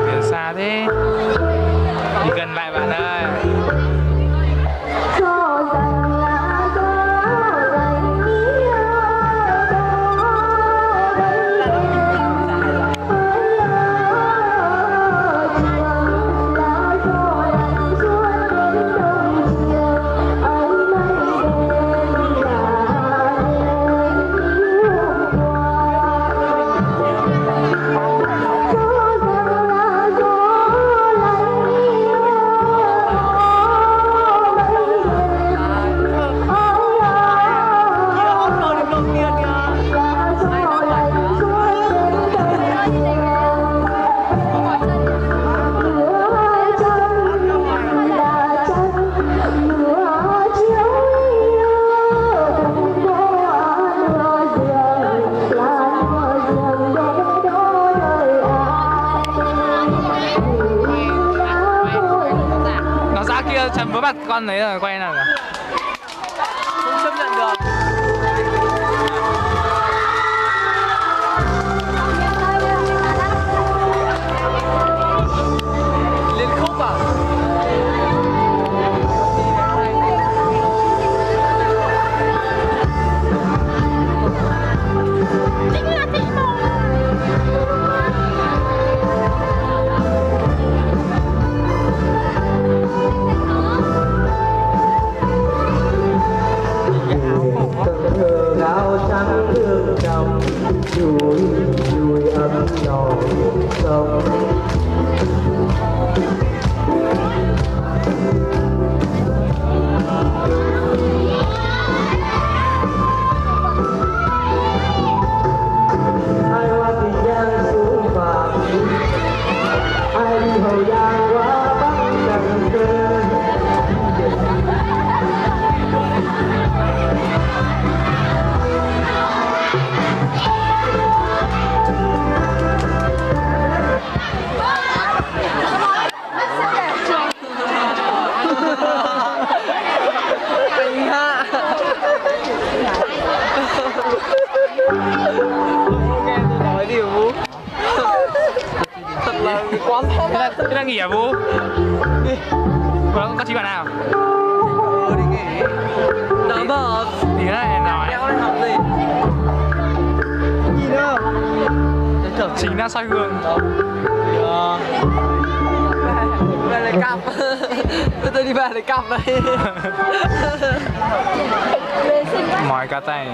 Biển xa thế. Đi gần lại bạn ơi. Nó ra kia chấm với mặt con đấy rồi quay nào nhỉ? Không chấp nhận được. Liên khúc à? Áo trắng hương trong vui vui ấm nồng sông. Ai hoa thì giang xuống vàng, ai đi hậu giang qua bắc Cần Thơ. Nói gì Vũ? Thật là quá thơm. Thế đang nghỉ à Vũ? Có chị bạn nào? Đi nghỉ. Đó bờ. Tí nữa này nói. Đéo đi học gì? Gì nữa? Chính đang soi gương. Về lấy cặp. Tôi đi về lấy cặp đây. Mỏi cả tay.